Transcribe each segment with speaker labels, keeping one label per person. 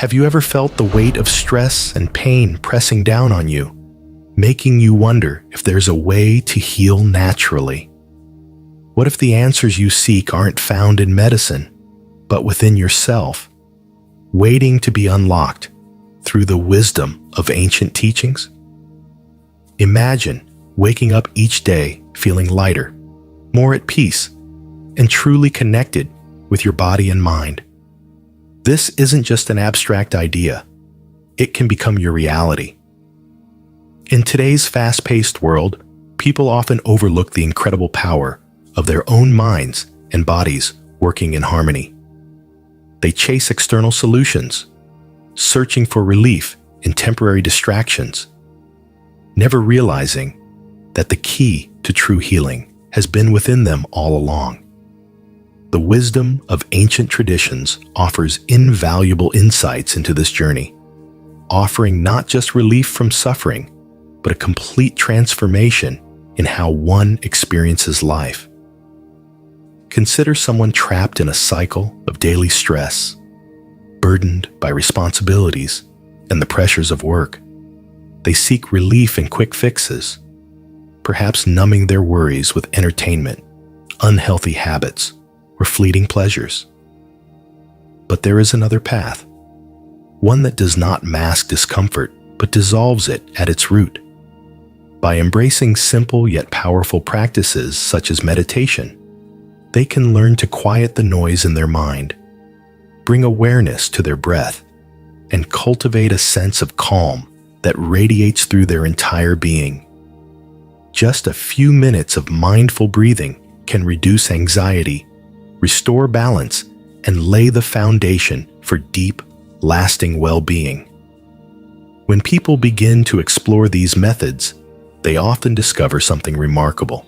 Speaker 1: Have you ever felt the weight of stress and pain pressing down on you, making you wonder if there's a way to heal naturally? What if the answers you seek aren't found in medicine, but within yourself, waiting to be unlocked through the wisdom of ancient teachings? Imagine waking up each day feeling lighter, more at peace, and truly connected with your body and mind. This isn't just an abstract idea. It can become your reality. In today's fast-paced world, people often overlook the incredible power of their own minds and bodies working in harmony. They chase external solutions, searching for relief in temporary distractions, never realizing that the key to true healing has been within them all along. The wisdom of ancient traditions offers invaluable insights into this journey, offering not just relief from suffering, but a complete transformation in how one experiences life. Consider someone trapped in a cycle of daily stress, burdened by responsibilities and the pressures of work. They seek relief in quick fixes, perhaps numbing their worries with entertainment, unhealthy habits, or fleeting pleasures. But there is another path, one that does not mask discomfort, but dissolves it at its root. By embracing simple yet powerful practices such as meditation, they can learn to quiet the noise in their mind, bring awareness to their breath, and cultivate a sense of calm that radiates through their entire being. Just a few minutes of mindful breathing can reduce anxiety, restore balance, and lay the foundation for deep, lasting well-being. When people begin to explore these methods, they often discover something remarkable.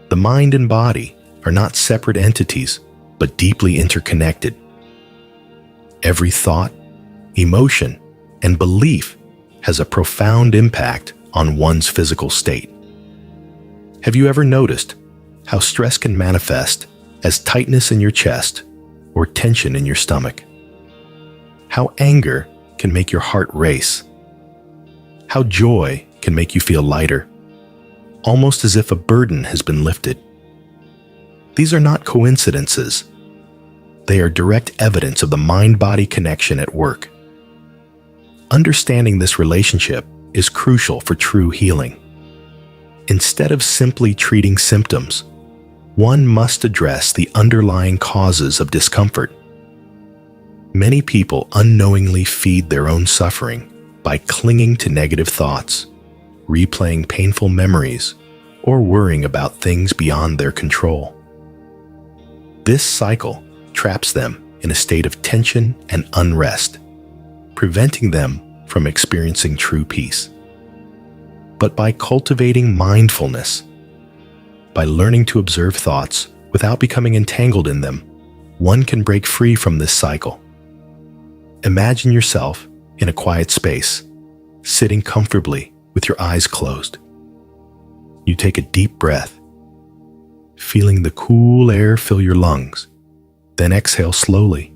Speaker 1: The mind and body are not separate entities, but deeply interconnected. Every thought, emotion, and belief has a profound impact on one's physical state. Have you ever noticed how stress can manifest as tightness in your chest or tension in your stomach? How anger can make your heart race? How joy can make you feel lighter, almost as if a burden has been lifted? These are not coincidences. They are direct evidence of the mind-body connection at work. Understanding this relationship is crucial for true healing. Instead of simply treating symptoms, one must address the underlying causes of discomfort. Many people unknowingly feed their own suffering by clinging to negative thoughts, replaying painful memories, or worrying about things beyond their control. This cycle traps them in a state of tension and unrest, preventing them from experiencing true peace. But by cultivating mindfulness, by learning to observe thoughts without becoming entangled in them, one can break free from this cycle. Imagine yourself in a quiet space, sitting comfortably with your eyes closed. You take a deep breath, feeling the cool air fill your lungs, then exhale slowly,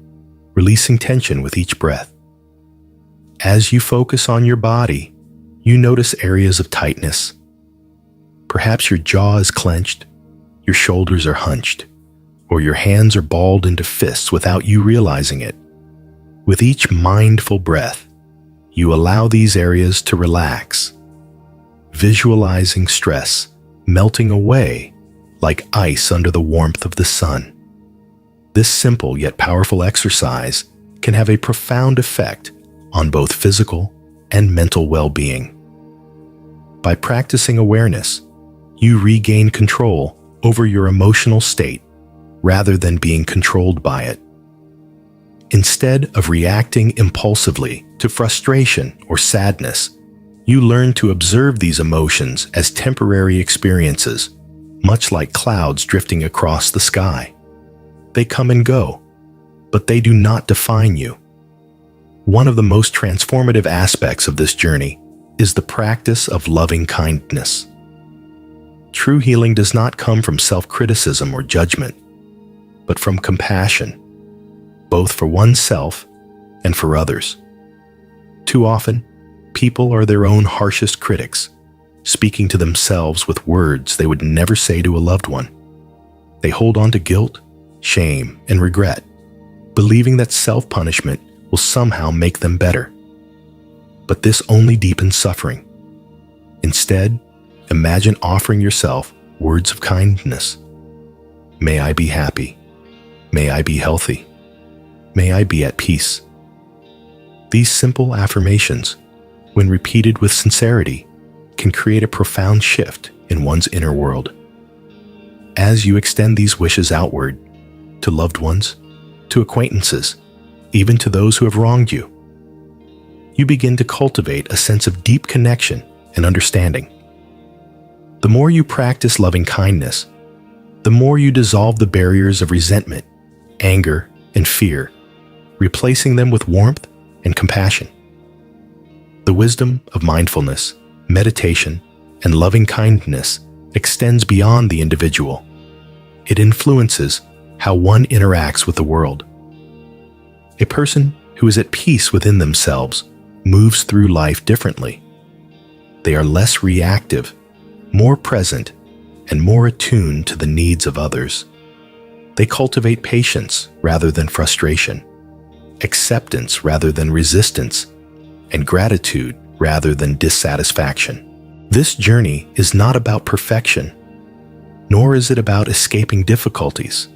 Speaker 1: releasing tension with each breath. As you focus on your body, you notice areas of tightness. Perhaps your jaw is clenched, your shoulders are hunched, or your hands are balled into fists without you realizing it. With each mindful breath, you allow these areas to relax, visualizing stress melting away like ice under the warmth of the sun. This simple yet powerful exercise can have a profound effect on both physical and mental well-being. By practicing awareness, you regain control over your emotional state rather than being controlled by it. Instead of reacting impulsively to frustration or sadness, you learn to observe these emotions as temporary experiences, much like clouds drifting across the sky. They come and go, but they do not define you. One of the most transformative aspects of this journey is the practice of loving kindness. True healing does not come from self-criticism or judgment, but from compassion, both for oneself and for others. Too often, people are their own harshest critics, speaking to themselves with words they would never say to a loved one. They hold on to guilt, shame, and regret, believing that self-punishment will somehow make them better. But this only deepens suffering. Instead, imagine offering yourself words of kindness. May I be happy. May I be healthy. May I be at peace. These simple affirmations, when repeated with sincerity, can create a profound shift in one's inner world. As you extend these wishes outward, to loved ones, to acquaintances, even to those who have wronged you, you begin to cultivate a sense of deep connection and understanding. The more you practice loving kindness, the more you dissolve the barriers of resentment, anger, and fear, replacing them with warmth and compassion. The wisdom of mindfulness, meditation, and loving kindness extends beyond the individual. It influences how one interacts with the world. A person who is at peace within themselves moves through life differently. They are less reactive, more present, and more attuned to the needs of others. They cultivate patience rather than frustration, acceptance rather than resistance, and gratitude rather than dissatisfaction. This journey is not about perfection, nor is it about escaping difficulties.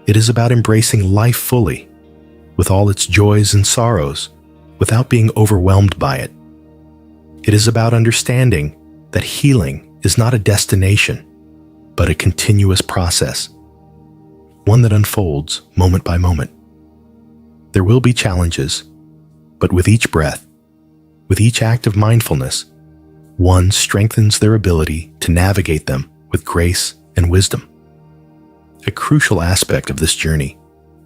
Speaker 1: It is about embracing life fully, with all its joys and sorrows, without being overwhelmed by it. It is about understanding that healing is not a destination, but a continuous process, one that unfolds moment by moment. There will be challenges, but with each breath, with each act of mindfulness, one strengthens their ability to navigate them with grace and wisdom. A crucial aspect of this journey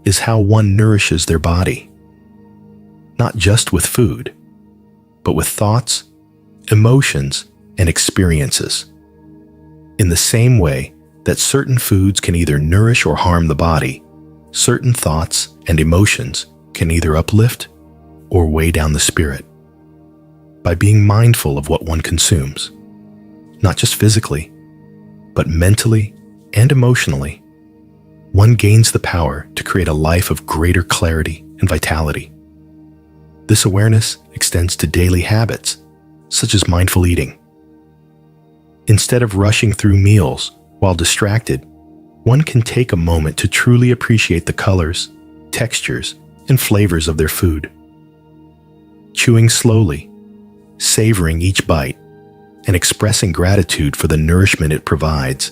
Speaker 1: is how one nourishes their body, not just with food, but with thoughts, emotions, and experiences. In the same way that certain foods can either nourish or harm the body, certain thoughts and emotions can either uplift or weigh down the spirit. By being mindful of what one consumes, not just physically, but mentally and emotionally, one gains the power to create a life of greater clarity and vitality. This awareness extends to daily habits, such as mindful eating. Instead of rushing through meals while distracted, one can take a moment to truly appreciate the colors, textures, and flavors of their food. Chewing slowly, savoring each bite, and expressing gratitude for the nourishment it provides.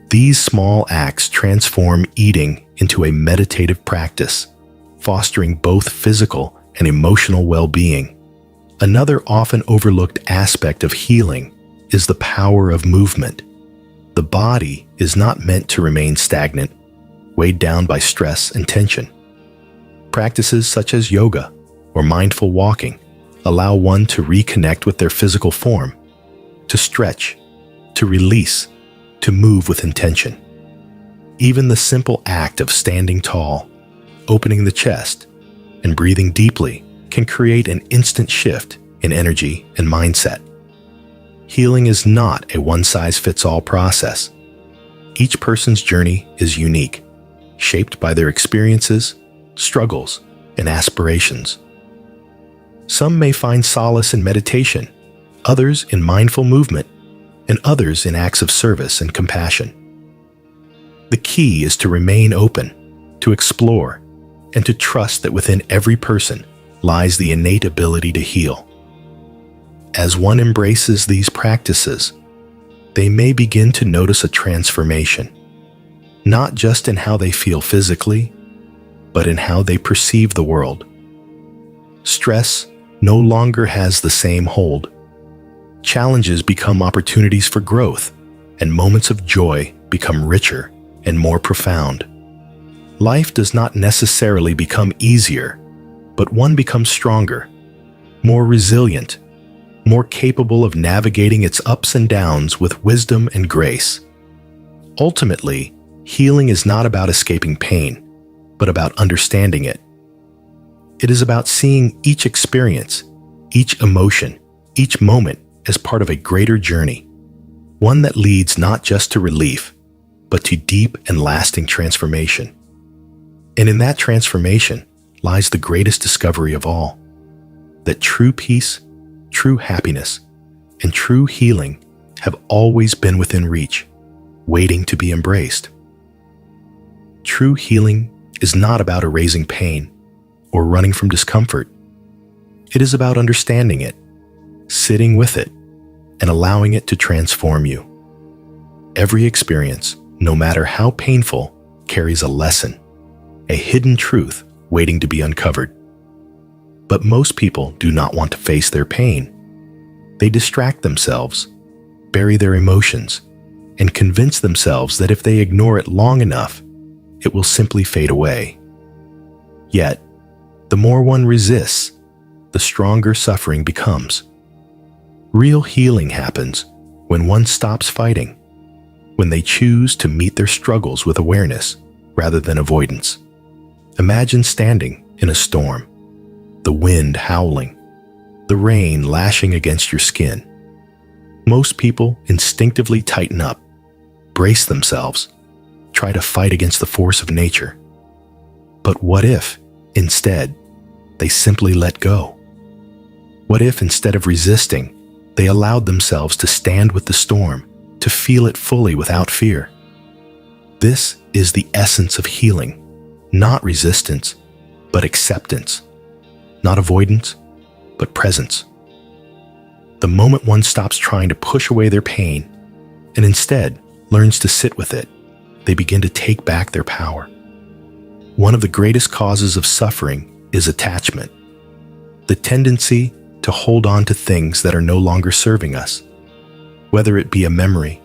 Speaker 1: These small acts transform eating into a meditative practice, fostering both physical and emotional well-being. Another often overlooked aspect of healing is the power of movement. The body is not meant to remain stagnant, weighed down by stress and tension. Practices such as yoga or mindful walking allow one to reconnect with their physical form, to stretch, to release, to move with intention. Even the simple act of standing tall, opening the chest, and breathing deeply can create an instant shift in energy and mindset. Healing is not a one-size-fits-all process. Each person's journey is unique, shaped by their experiences, struggles, and aspirations. Some may find solace in meditation, others in mindful movement, and others in acts of service and compassion. The key is to remain open, to explore, and to trust that within every person lies the innate ability to heal. As one embraces these practices, they may begin to notice a transformation, not just in how they feel physically, but in how they perceive the world. Stress no longer has the same hold. Challenges become opportunities for growth, and moments of joy become richer and more profound. Life does not necessarily become easier, but one becomes stronger, more resilient, more capable of navigating its ups and downs with wisdom and grace. Ultimately, healing is not about escaping pain, but about understanding it. It is about seeing each experience, each emotion, each moment as part of a greater journey, one that leads not just to relief, but to deep and lasting transformation. And in that transformation lies the greatest discovery of all, that true peace, true happiness, and true healing have always been within reach, waiting to be embraced. True healing is not about erasing pain or running from discomfort. It is about understanding it, sitting with it, and allowing it to transform you. Every experience, no matter how painful, carries a lesson, a hidden truth waiting to be uncovered. But most people do not want to face their pain. They distract themselves, bury their emotions, and convince themselves that if they ignore it long enough, it will simply fade away. Yet, the more one resists, the stronger suffering becomes. Real healing happens when one stops fighting, when they choose to meet their struggles with awareness rather than avoidance. Imagine standing in a storm, the wind howling, the rain lashing against your skin. Most people instinctively tighten up, brace themselves, try to fight against the force of nature. But what if, instead, they simply let go? What if, instead of resisting, they allowed themselves to stand with the storm, to feel it fully without fear? This is the essence of healing, not resistance, but acceptance, not avoidance, but presence. The moment one stops trying to push away their pain and instead learns to sit with it, they begin to take back their power. One of the greatest causes of suffering is attachment, the tendency to hold on to things that are no longer serving us, whether it be a memory,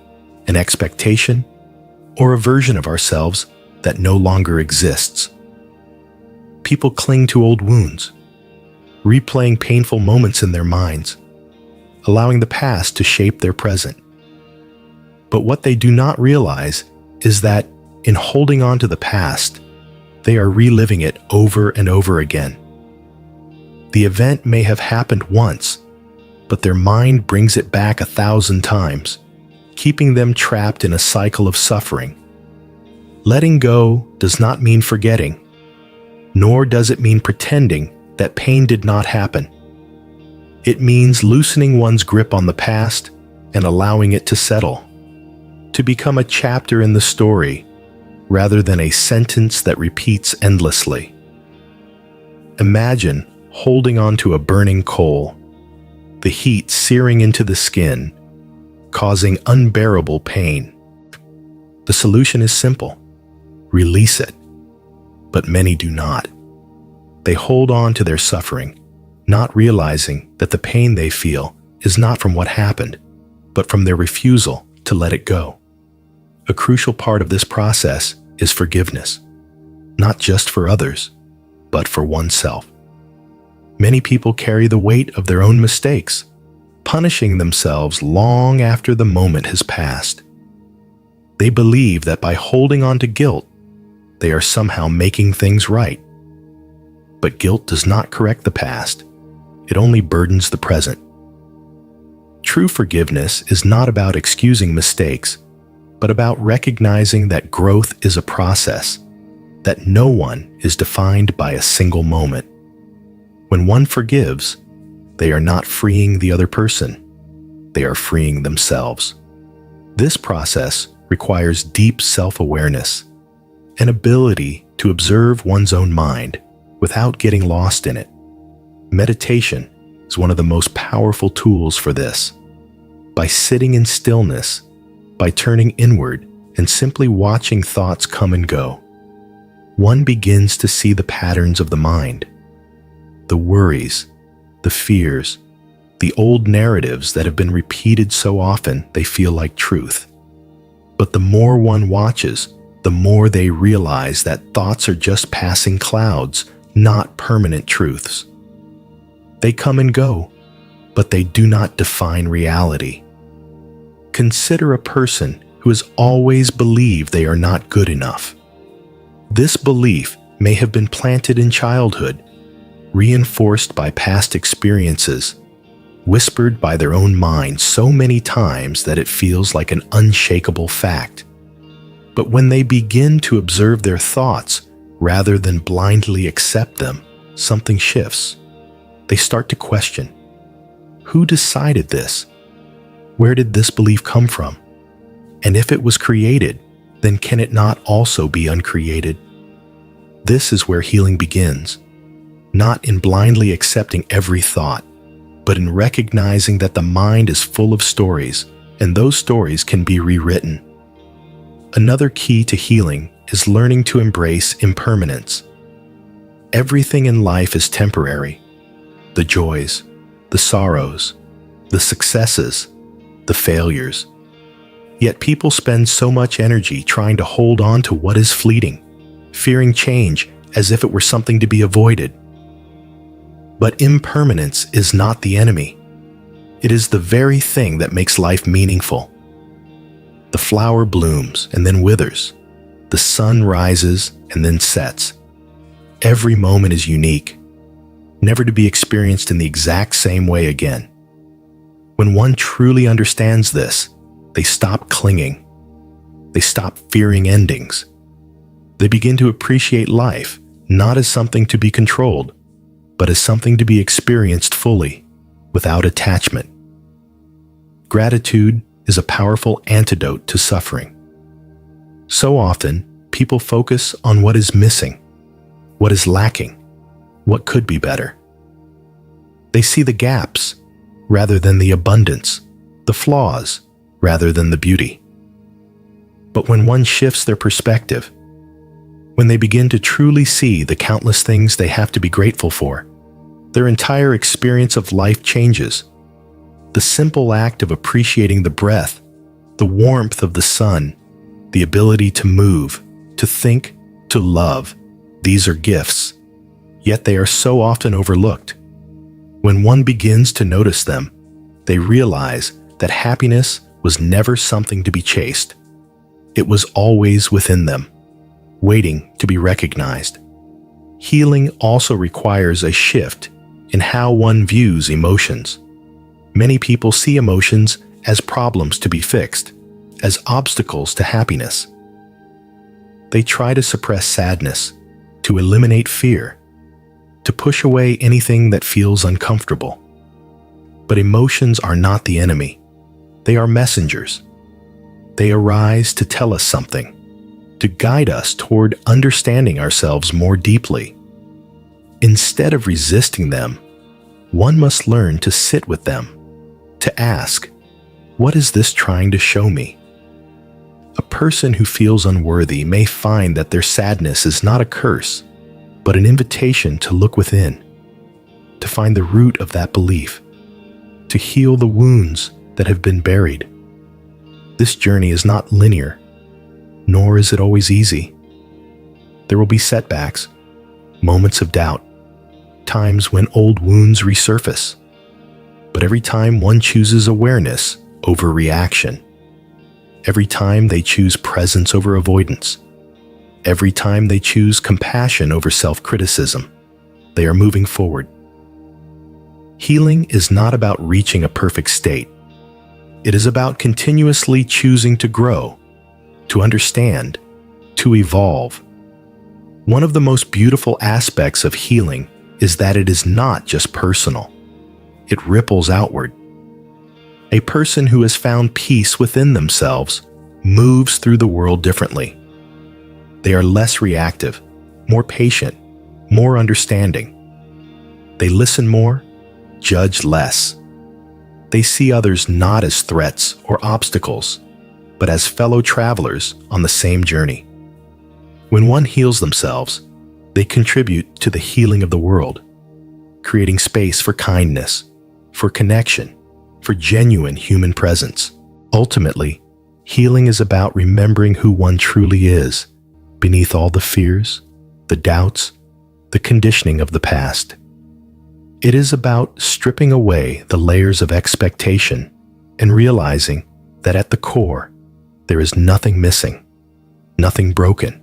Speaker 1: an expectation, or a version of ourselves that no longer exists. People cling to old wounds, replaying painful moments in their minds, allowing the past to shape their present. But what they do not realize is that in holding on to the past, they are reliving it over and over again. The event may have happened once, but their mind brings it back 1,000 times, keeping them trapped in a cycle of suffering. Letting go does not mean forgetting, nor does it mean pretending that pain did not happen. It means loosening one's grip on the past and allowing it to settle, to become a chapter in the story rather than a sentence that repeats endlessly. Imagine holding on to a burning coal, the heat searing into the skin, causing unbearable pain. The solution is simple: release it. But many do not. They hold on to their suffering, not realizing that the pain they feel is not from what happened, but from their refusal to let it go. A crucial part of this process is forgiveness, not just for others, but for oneself. Many people carry the weight of their own mistakes, punishing themselves long after the moment has passed. They believe that by holding on to guilt, they are somehow making things right. But guilt does not correct the past. It only burdens the present. True forgiveness is not about excusing mistakes, but about recognizing that growth is a process, that no one is defined by a single moment. When one forgives, they are not freeing the other person. They are freeing themselves. This process requires deep self-awareness, an ability to observe one's own mind without getting lost in it. Meditation is one of the most powerful tools for this. By sitting in stillness, by turning inward and simply watching thoughts come and go, one begins to see the patterns of the mind, the worries, the fears, the old narratives that have been repeated so often they feel like truth. But the more one watches, the more they realize that thoughts are just passing clouds, not permanent truths. They come and go, but they do not define reality. Consider a person who has always believed they are not good enough. This belief may have been planted in childhood, reinforced by past experiences, whispered by their own mind so many times that it feels like an unshakable fact. But when they begin to observe their thoughts rather than blindly accept them, something shifts. They start to question, who decided this? Where did this belief come from? And if it was created, then can it not also be uncreated? This is where healing begins, not in blindly accepting every thought, but in recognizing that the mind is full of stories, and those stories can be rewritten. Another key to healing is learning to embrace impermanence. Everything in life is temporary. The joys, the sorrows, the successes, the failures. Yet people spend so much energy trying to hold on to what is fleeting, fearing change as if it were something to be avoided. But impermanence is not the enemy. It is the very thing that makes life meaningful. The flower blooms and then withers. The sun rises and then sets. Every moment is unique, never to be experienced in the exact same way again. When one truly understands this, they stop clinging. They stop fearing endings. They begin to appreciate life, not as something to be controlled, but as something to be experienced fully, without attachment. Gratitude is a powerful antidote to suffering. So often, people focus on what is missing, what is lacking, what could be better. They see the gaps rather than the abundance, the flaws rather than the beauty. But when one shifts their perspective, when they begin to truly see the countless things they have to be grateful for, their entire experience of life changes. The simple act of appreciating the breath, the warmth of the sun, the ability to move, to think, to love, these are gifts, yet they are so often overlooked. When one begins to notice them, they realize that happiness was never something to be chased. It was always within them, waiting to be recognized. Healing also requires a shift in how one views emotions. Many people see emotions as problems to be fixed, as obstacles to happiness. They try to suppress sadness, to eliminate fear, to push away anything that feels uncomfortable. But emotions are not the enemy. They are messengers. They arise to tell us something, to guide us toward understanding ourselves more deeply. Instead of resisting them, one must learn to sit with them, to ask, what is this trying to show me? A person who feels unworthy may find that their sadness is not a curse, but an invitation to look within, to find the root of that belief, to heal the wounds that have been buried. This journey is not linear, nor is it always easy. There will be setbacks, moments of doubt, times when old wounds resurface. But every time one chooses awareness over reaction, every time they choose presence over avoidance, every time they choose compassion over self-criticism, they are moving forward. Healing is not about reaching a perfect state. It is about continuously choosing to grow, to understand, to evolve. One of the most beautiful aspects of healing is that it is not just personal. It ripples outward. A person who has found peace within themselves moves through the world differently. They are less reactive, more patient, more understanding. They listen more, judge less. They see others not as threats or obstacles, but as fellow travelers on the same journey. When one heals themselves, they contribute to the healing of the world, creating space for kindness, for connection, for genuine human presence. Ultimately, healing is about remembering who one truly is, beneath all the fears, the doubts, the conditioning of the past. It is about stripping away the layers of expectation and realizing that at the core, there is nothing missing, nothing broken,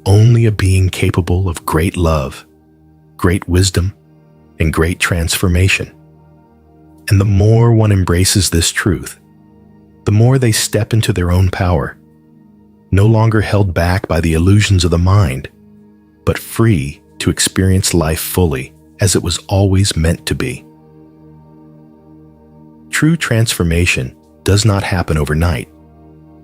Speaker 1: only a being capable of great love, great wisdom, and great transformation. And the more one embraces this truth, the more they step into their own power, no longer held back by the illusions of the mind, but free to experience life fully as it was always meant to be. True transformation does not happen overnight,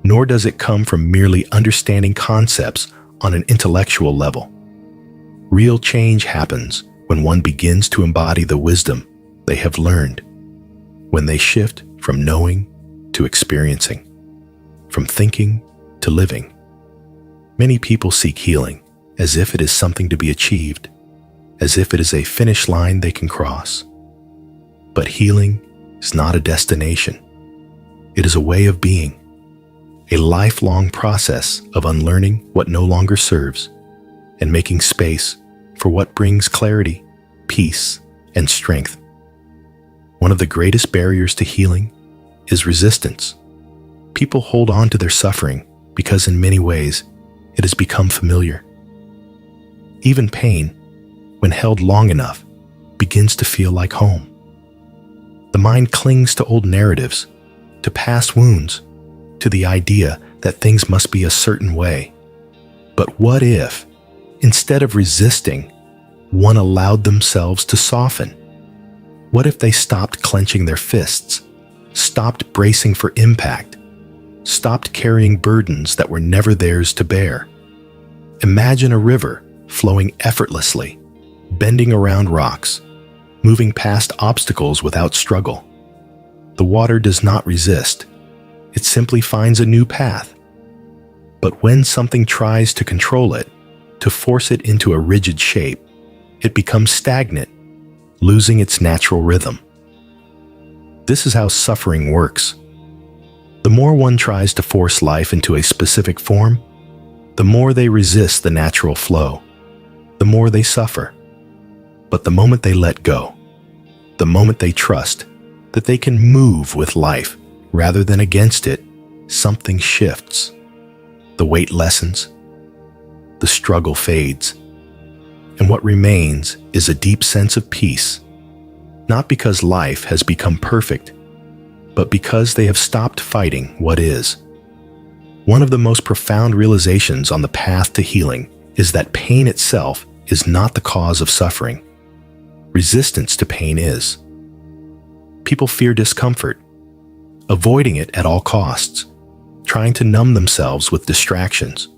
Speaker 1: nor does it come from merely understanding concepts on an intellectual level. Real change happens when one begins to embody the wisdom they have learned, when they shift from knowing to experiencing, from thinking to living. Many people seek healing as if it is something to be achieved, as if it is a finish line they can cross. But healing is not a destination. It is a way of being, a lifelong process of unlearning what no longer serves and making space for what brings clarity, peace, and strength. One of the greatest barriers to healing is resistance. People hold on to their suffering because in many ways it has become familiar. Even pain, when held long enough, begins to feel like home. The mind clings to old narratives, to past wounds, to the idea that things must be a certain way. But what if, instead of resisting, one allowed themselves to soften? What if they stopped clenching their fists, stopped bracing for impact, stopped carrying burdens that were never theirs to bear? Imagine a river flowing effortlessly, bending around rocks, moving past obstacles without struggle. The water does not resist. It simply finds a new path. But when something tries to control it, to force it into a rigid shape, it becomes stagnant, losing its natural rhythm. This is how suffering works. The more one tries to force life into a specific form, the more they resist the natural flow, the more they suffer. But the moment they let go, the moment they trust that they can move with life rather than against it, something shifts. The weight lessens, the struggle fades, and what remains is a deep sense of peace, not because life has become perfect, but because they have stopped fighting what is. One of the most profound realizations on the path to healing is that pain itself is not the cause of suffering. Resistance to pain is. People fear discomfort, avoiding it at all costs, trying to numb themselves with distractions,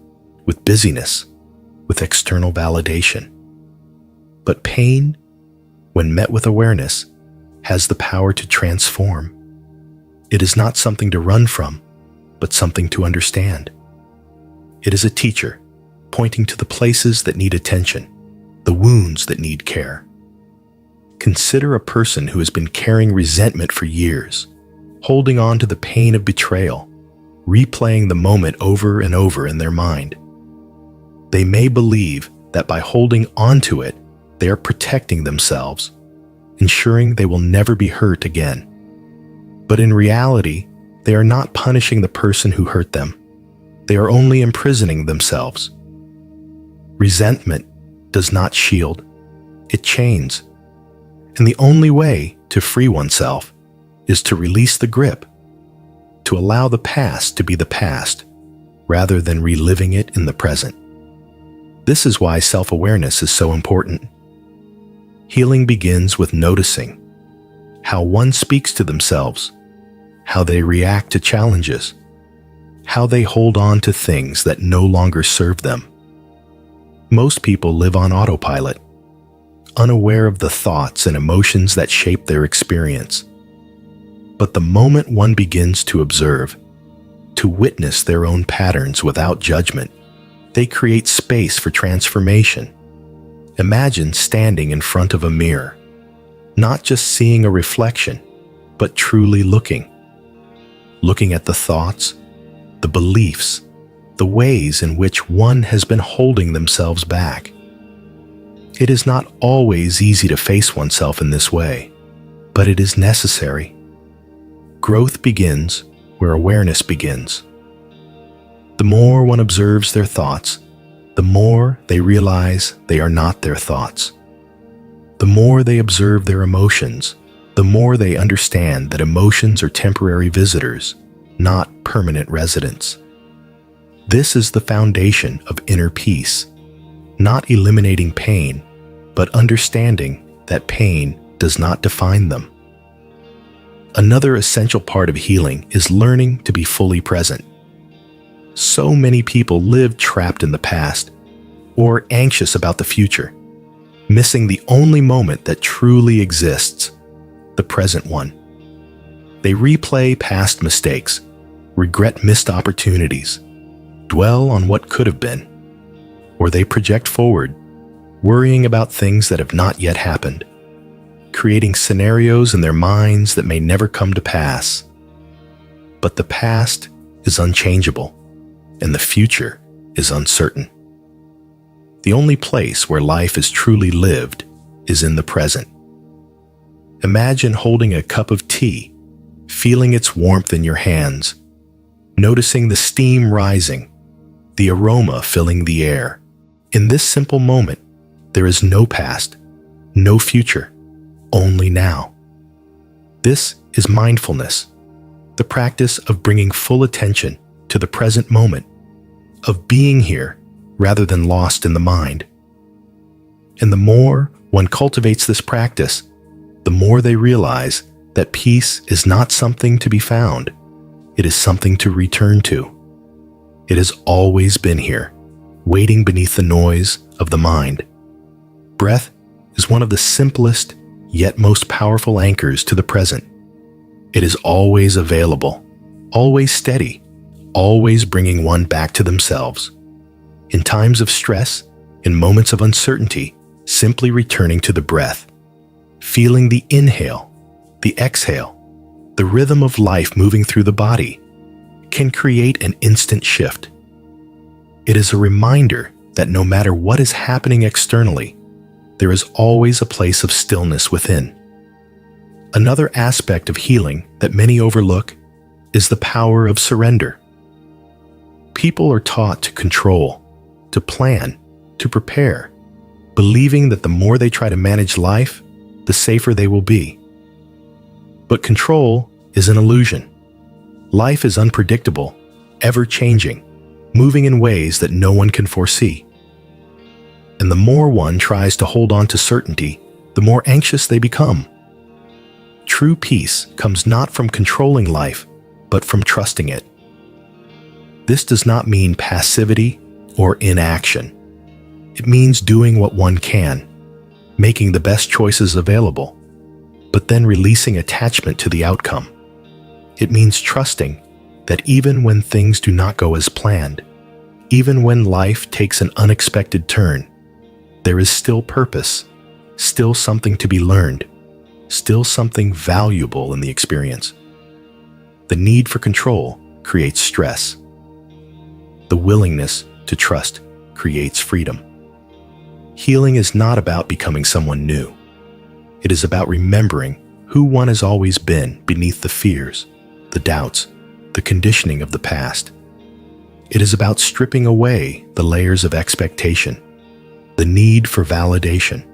Speaker 1: with busyness, with external validation. But pain, when met with awareness, has the power to transform. It is not something to run from, but something to understand. It is a teacher, pointing to the places that need attention, the wounds that need care. Consider a person who has been carrying resentment for years, holding on to the pain of betrayal, replaying the moment over and over in their mind. They may believe that by holding on to it, they are protecting themselves, ensuring they will never be hurt again. But in reality, they are not punishing the person who hurt them. They are only imprisoning themselves. Resentment does not shield, it chains. And the only way to free oneself is to release the grip, to allow the past to be the past, rather than reliving it in the present. This is why self-awareness is so important. Healing begins with noticing how one speaks to themselves, how they react to challenges, how they hold on to things that no longer serve them. Most people live on autopilot, unaware of the thoughts and emotions that shape their experience. But the moment one begins to observe, to witness their own patterns without judgment, they create space for transformation. Imagine standing in front of a mirror, not just seeing a reflection, but truly looking at the thoughts, the beliefs, the ways in which one has been holding themselves back. It is not always easy to face oneself in this way, but it is necessary. Growth begins where awareness begins. The more one observes their thoughts, the more they realize they are not their thoughts. The more they observe their emotions, the more they understand that emotions are temporary visitors, not permanent residents. This is the foundation of inner peace, not eliminating pain, but understanding that pain does not define them. Another essential part of healing is learning to be fully present. So many people live trapped in the past or anxious about the future, missing the only moment that truly exists, the present one. They replay past mistakes, regret missed opportunities, dwell on what could have been, or they project forward, worrying about things that have not yet happened, creating scenarios in their minds that may never come to pass. But the past is unchangeable, and the future is uncertain. The only place where life is truly lived is in the present. Imagine holding a cup of tea, feeling its warmth in your hands, noticing the steam rising, the aroma filling the air. In this simple moment, there is no past, no future, only now. This is mindfulness, the practice of bringing full attention to the present moment, of being here rather than lost in the mind. And the more one cultivates this practice, the more they realize that peace is not something to be found, it is something to return to. It has always been here, waiting beneath the noise of the mind. Breath is one of the simplest yet most powerful anchors to the present. It is always available, always steady, always bringing one back to themselves. In times of stress, in moments of uncertainty, simply returning to the breath, feeling the inhale, the exhale, the rhythm of life moving through the body, can create an instant shift. It is a reminder that no matter what is happening externally, there is always a place of stillness within. Another aspect of healing that many overlook is the power of surrender. People are taught to control, to plan, to prepare, believing that the more they try to manage life, the safer they will be. But control is an illusion. Life is unpredictable, ever-changing, moving in ways that no one can foresee. And the more one tries to hold on to certainty, the more anxious they become. True peace comes not from controlling life, but from trusting it. This does not mean passivity or inaction. It means doing what one can, making the best choices available, but then releasing attachment to the outcome. It means trusting that even when things do not go as planned, even when life takes an unexpected turn, there is still purpose, still something to be learned, still something valuable in the experience. The need for control creates stress. The willingness to trust creates freedom. Healing is not about becoming someone new. It is about remembering who one has always been beneath the fears, the doubts, the conditioning of the past. It is about stripping away the layers of expectation, the need for validation,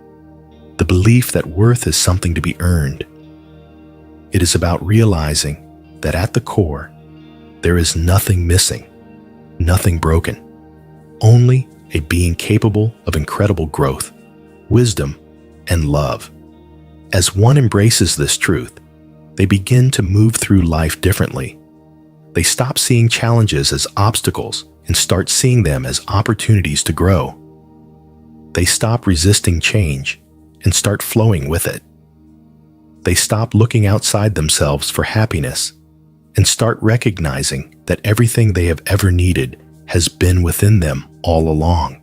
Speaker 1: the belief that worth is something to be earned. It is about realizing that at the core, there is nothing missing, nothing broken, only a being capable of incredible growth, wisdom, and love. As one embraces this truth, they begin to move through life differently. They stop seeing challenges as obstacles and start seeing them as opportunities to grow. They stop resisting change and start flowing with it. They stop looking outside themselves for happiness and start recognizing that everything they have ever needed has been within them all along.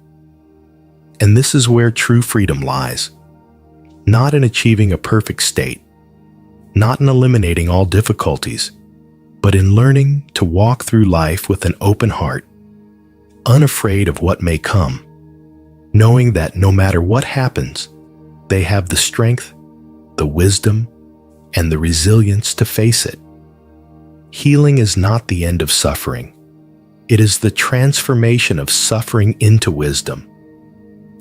Speaker 1: And this is where true freedom lies. Not in achieving a perfect state, not in eliminating all difficulties, but in learning to walk through life with an open heart, unafraid of what may come, knowing that no matter what happens, they have the strength, the wisdom, and the resilience to face it. Healing is not the end of suffering. It is the transformation of suffering into wisdom.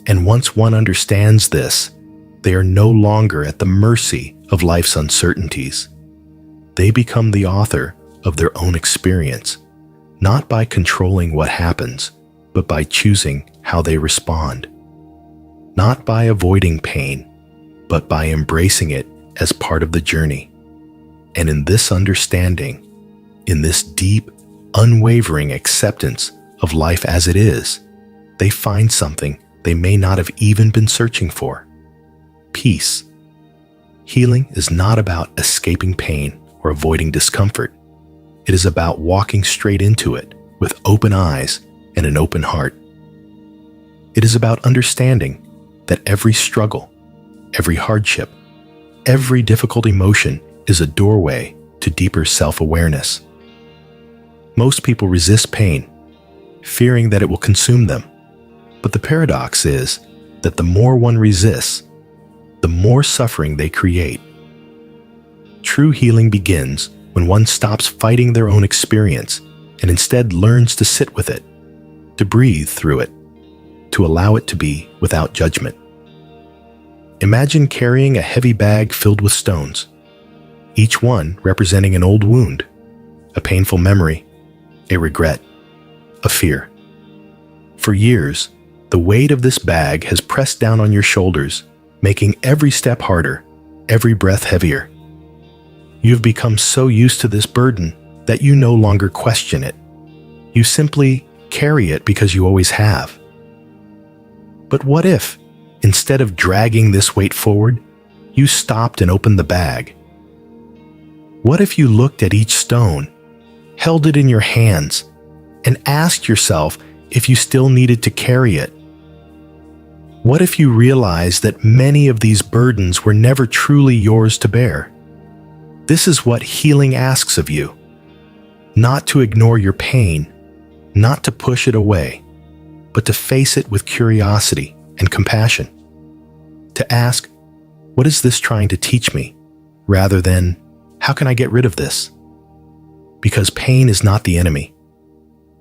Speaker 1: And once one understands this, They are no longer at the mercy of life's uncertainties. They become the author of their own experience, not by controlling what happens, but by choosing how they respond. Not by avoiding pain, but by embracing it as part of the journey. And in this understanding, in this deep, unwavering acceptance of life as it is, they find something they may not have even been searching for: peace. Healing is not about escaping pain or avoiding discomfort. It is about walking straight into it with open eyes and an open heart. It is about understanding that every struggle, every hardship, every difficult emotion is a doorway to deeper self-awareness. Most people resist pain, fearing that it will consume them. But the paradox is that the more one resists, the more suffering they create. True healing begins when one stops fighting their own experience and instead learns to sit with it, to breathe through it, to allow it to be without judgment. Imagine carrying a heavy bag filled with stones, each one representing an old wound, a painful memory, a regret, a fear. For years, the weight of this bag has pressed down on your shoulders, making every step harder, every breath heavier. You've become so used to this burden that you no longer question it. You simply carry it because you always have. But what if, instead of dragging this weight forward, you stopped and opened the bag? What if you looked at each stone, held it in your hands, and asked yourself if you still needed to carry it? What if you realized that many of these burdens were never truly yours to bear? This is what healing asks of you: not to ignore your pain, not to push it away, but to face it with curiosity and compassion. To ask, what is this trying to teach me? Rather than, how can I get rid of this? Because pain is not the enemy.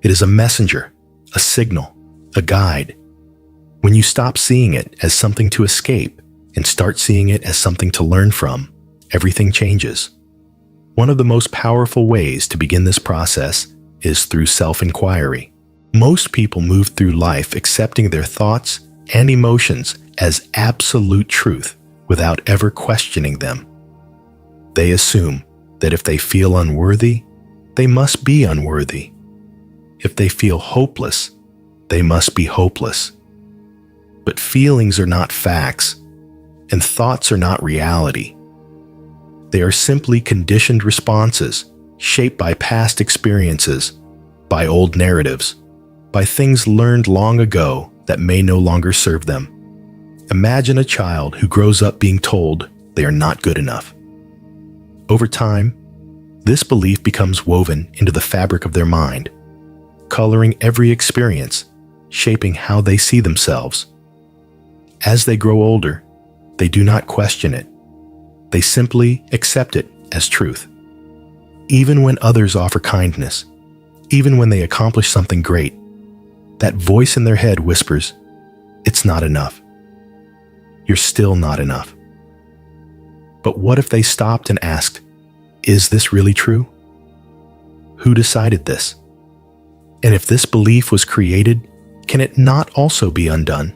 Speaker 1: It is a messenger, a signal, a guide. When you stop seeing it as something to escape and start seeing it as something to learn from, everything changes. One of the most powerful ways to begin this process is through self-inquiry. Most people move through life accepting their thoughts and emotions as absolute truth without ever questioning them. They assume that if they feel unworthy, they must be unworthy. If they feel hopeless, they must be hopeless. But feelings are not facts, and thoughts are not reality. They are simply conditioned responses shaped by past experiences, by old narratives, by things learned long ago that may no longer serve them. Imagine a child who grows up being told they are not good enough. Over time, this belief becomes woven into the fabric of their mind, coloring every experience, shaping how they see themselves. As they grow older, they do not question it. They simply accept it as truth. Even when others offer kindness, even when they accomplish something great, that voice in their head whispers, "It's not enough. You're still not enough." But what if they stopped and asked, is this really true? Who decided this? And if this belief was created, can it not also be undone?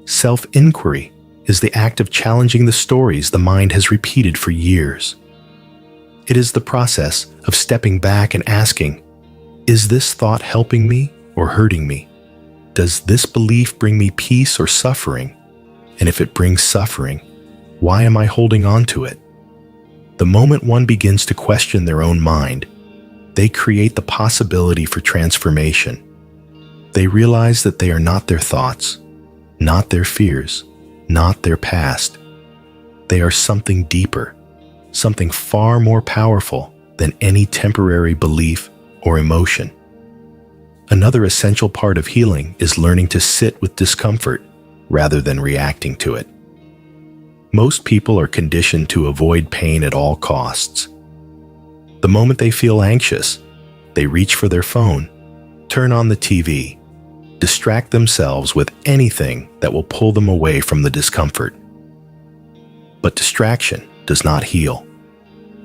Speaker 1: Self-inquiry is the act of challenging the stories the mind has repeated for years. It is the process of stepping back and asking, is this thought helping me or hurting me? Does this belief bring me peace or suffering? And if it brings suffering, why am I holding on to it? The moment one begins to question their own mind, they create the possibility for transformation. They realize that they are not their thoughts, not their fears, not their past. They are something deeper, something far more powerful than any temporary belief or emotion. Another essential part of healing is learning to sit with discomfort rather than reacting to it. Most people are conditioned to avoid pain at all costs. The moment they feel anxious, they reach for their phone, turn on the TV, distract themselves with anything that will pull them away from the discomfort. But distraction does not heal.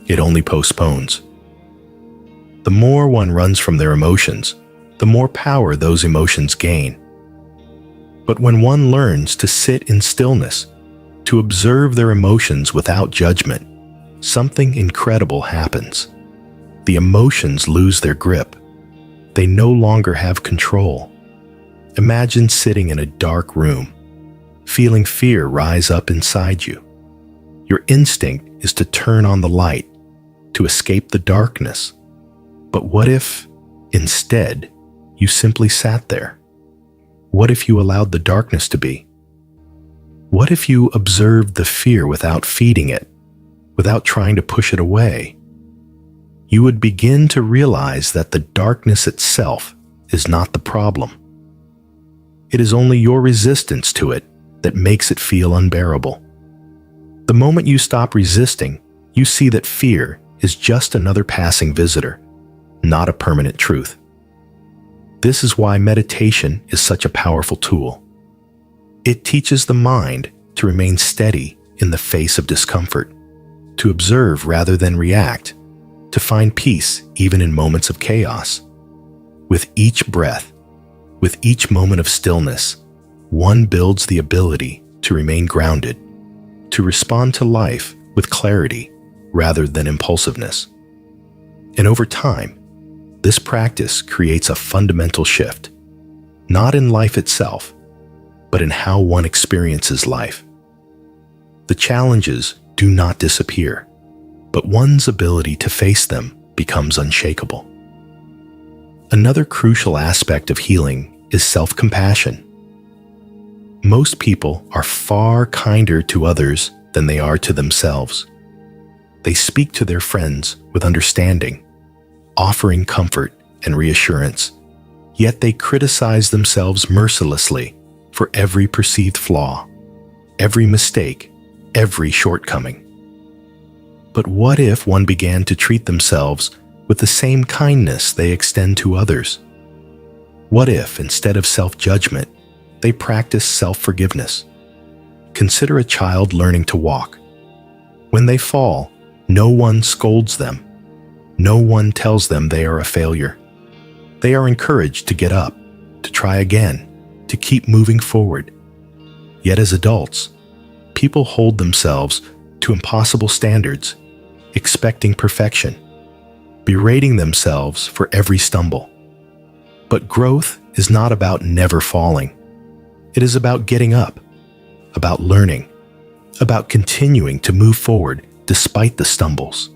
Speaker 1: It only postpones. The more one runs from their emotions, the more power those emotions gain. But when one learns to sit in stillness, to observe their emotions without judgment, something incredible happens. The emotions lose their grip. They no longer have control. Imagine sitting in a dark room, feeling fear rise up inside you. Your instinct is to turn on the light, to escape the darkness. But what if, instead, you simply sat there? What if you allowed the darkness to be? What if you observed the fear without feeding it, without trying to push it away? You would begin to realize that the darkness itself is not the problem. It is only your resistance to it that makes it feel unbearable. The moment you stop resisting, you see that fear is just another passing visitor, not a permanent truth. This is why meditation is such a powerful tool. It teaches the mind to remain steady in the face of discomfort, to observe rather than react, to find peace even in moments of chaos. With each breath, with each moment of stillness, one builds the ability to remain grounded, to respond to life with clarity rather than impulsiveness. And over time, this practice creates a fundamental shift, not in life itself, but in how one experiences life. The challenges do not disappear, but one's ability to face them becomes unshakable. Another crucial aspect of healing is self-compassion. Most people are far kinder to others than they are to themselves. They speak to their friends with understanding, offering comfort and reassurance, yet they criticize themselves mercilessly for every perceived flaw, every mistake, every shortcoming. But what if one began to treat themselves with the same kindness they extend to others? What if, instead of self-judgment, they practice self-forgiveness? Consider a child learning to walk. When they fall, no one scolds them. No one tells them they are a failure. They are encouraged to get up, to try again, to keep moving forward. Yet as adults, people hold themselves to impossible standards, expecting perfection, berating themselves for every stumble. But growth is not about never falling. It is about getting up, about learning, about continuing to move forward despite the stumbles.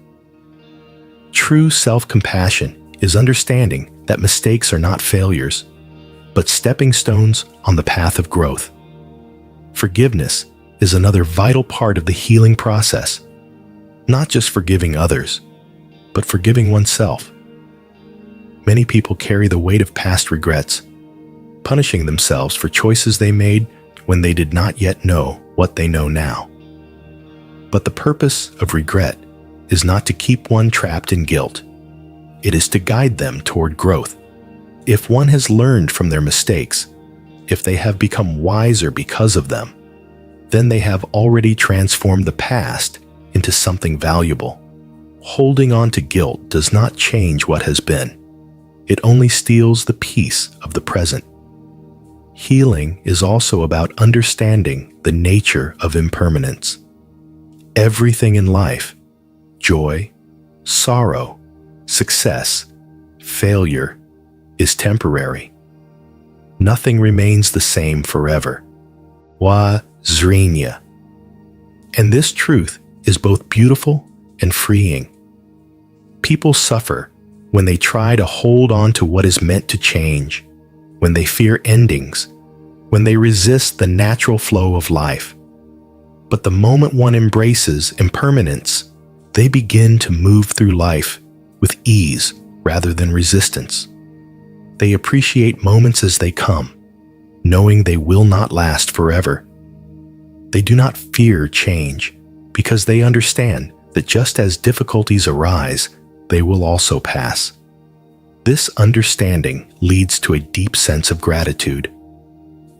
Speaker 1: True self-compassion is understanding that mistakes are not failures, but stepping stones on the path of growth. Forgiveness is another vital part of the healing process, not just forgiving others, but forgiving oneself. Many people carry the weight of past regrets, punishing themselves for choices they made when they did not yet know what they know now. But the purpose of regret is not to keep one trapped in guilt. It is to guide them toward growth. If one has learned from their mistakes, if they have become wiser because of them, then they have already transformed the past into something valuable. Holding on to guilt does not change what has been. It only steals the peace of the present. Healing is also about understanding the nature of impermanence. Everything in life, joy, sorrow, success, failure, is temporary. Nothing remains the same forever. Wa zrinya. And this truth is both beautiful and freeing. People suffer when they try to hold on to what is meant to change, when they fear endings, when they resist the natural flow of life. But the moment one embraces impermanence, they begin to move through life with ease rather than resistance. They appreciate moments as they come, knowing they will not last forever. They do not fear change because they understand that just as difficulties arise, they will also pass. This understanding leads to a deep sense of gratitude.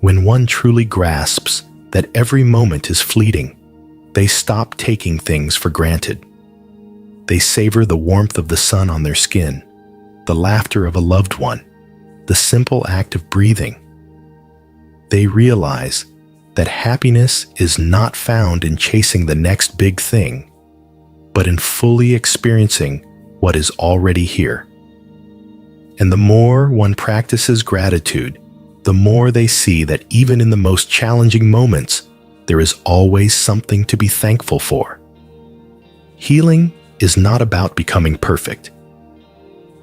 Speaker 1: When one truly grasps that every moment is fleeting, They stop taking things for granted. They savor the warmth of the sun on their skin, the laughter of a loved one, the simple act of breathing. They realize that happiness is not found in chasing the next big thing, but in fully experiencing what is already here. And the more one practices gratitude, the more they see that even in the most challenging moments, there is always something to be thankful for. Healing is not about becoming perfect.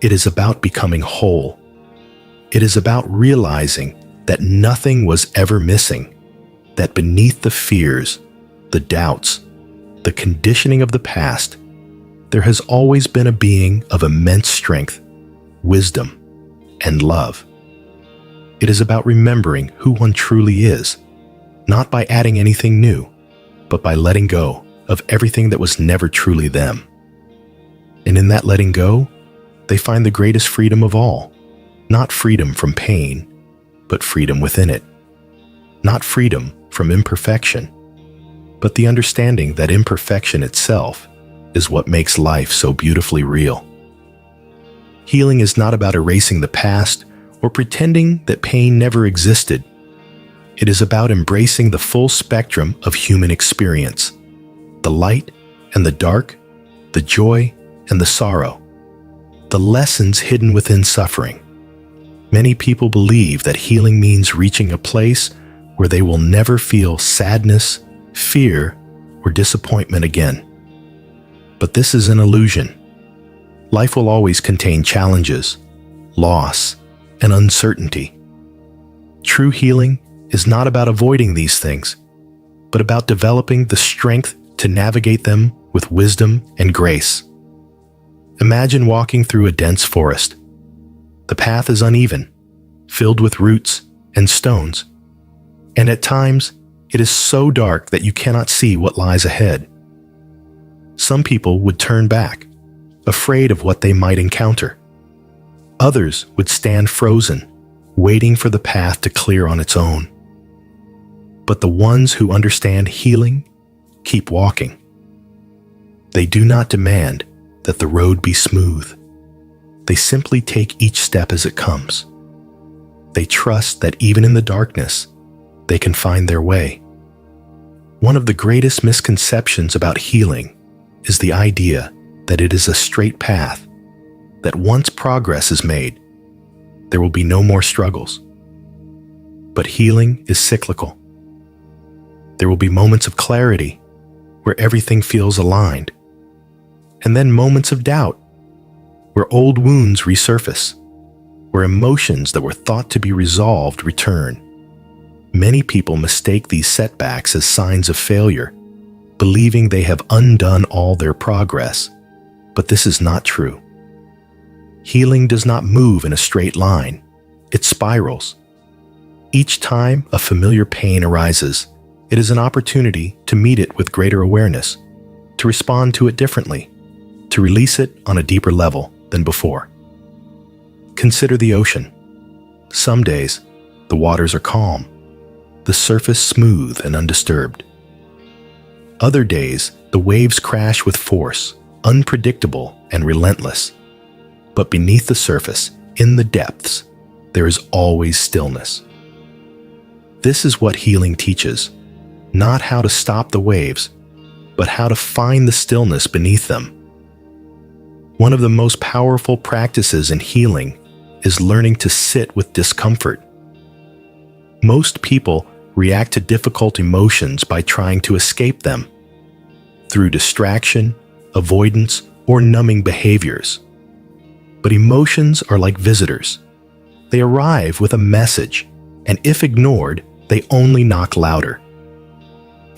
Speaker 1: It is about becoming whole. It is about realizing that nothing was ever missing, that beneath the fears, the doubts, the conditioning of the past, there has always been a being of immense strength, wisdom, and love. It is about remembering who one truly is, not by adding anything new, but by letting go of everything that was never truly them. And in that letting go, they find the greatest freedom of all, not freedom from pain, but freedom within it. Not freedom from imperfection, but the understanding that imperfection itself is what makes life so beautifully real. Healing is not about erasing the past or pretending that pain never existed. It is about embracing the full spectrum of human experience, the light and the dark, the joy and the sorrow, the lessons hidden within suffering. Many people believe that healing means reaching a place where they will never feel sadness, fear, or disappointment again. But this is an illusion. Life will always contain challenges, loss, and uncertainty. True healing is not about avoiding these things, but about developing the strength to navigate them with wisdom and grace. Imagine walking through a dense forest. The path is uneven, filled with roots and stones, and at times it is so dark that you cannot see what lies ahead. Some people would turn back, afraid of what they might encounter. Others would stand frozen, waiting for the path to clear on its own. But the ones who understand healing keep walking. They do not demand that the road be smooth. They simply take each step as it comes. They trust that even in the darkness, they can find their way. One of the greatest misconceptions about healing is the idea that it is a straight path, that once progress is made, there will be no more struggles. But healing is cyclical. There will be moments of clarity where everything feels aligned, and then moments of doubt where old wounds resurface, where emotions that were thought to be resolved return. Many people mistake these setbacks as signs of failure, believing they have undone all their progress, but this is not true. Healing does not move in a straight line. It spirals. Each time a familiar pain arises, it is an opportunity to meet it with greater awareness, to respond to it differently, to release it on a deeper level than before. Consider the ocean. Some days, the waters are calm, the surface smooth and undisturbed. Other days, the waves crash with force, unpredictable and relentless. But beneath the surface, in the depths, there is always stillness. This is what healing teaches, not how to stop the waves, but how to find the stillness beneath them. One of the most powerful practices in healing is learning to sit with discomfort. Most people react to difficult emotions by trying to escape them through distraction, avoidance, or numbing behaviors. But emotions are like visitors. They arrive with a message, and if ignored, they only knock louder.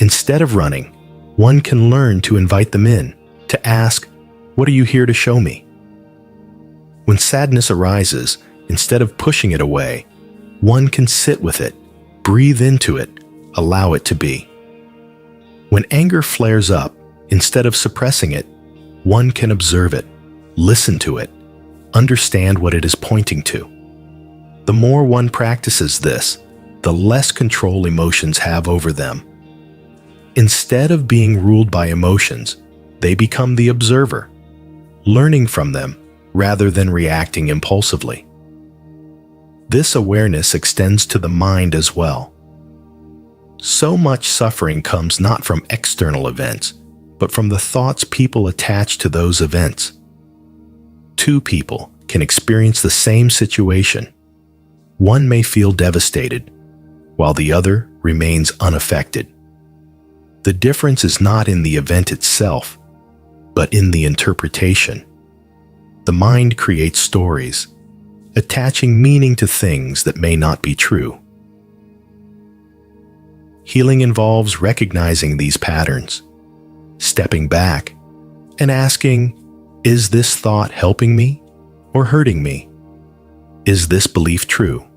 Speaker 1: Instead of running, one can learn to invite them in, to ask, "What are you here to show me?" When sadness arises, instead of pushing it away, one can sit with it, breathe into it, allow it to be. When anger flares up, instead of suppressing it, one can observe it, listen to it, understand what it is pointing to. The more one practices this, the less control emotions have over them. Instead of being ruled by emotions, they become the observer, learning from them rather than reacting impulsively. This awareness extends to the mind as well. So much suffering comes not from external events, but from the thoughts people attach to those events. Two people can experience the same situation. One may feel devastated, while the other remains unaffected. The difference is not in the event itself, but in the interpretation. The mind creates stories, attaching meaning to things that may not be true. Healing involves recognizing these patterns, stepping back, and asking, is this thought helping me or hurting me? Is this belief true?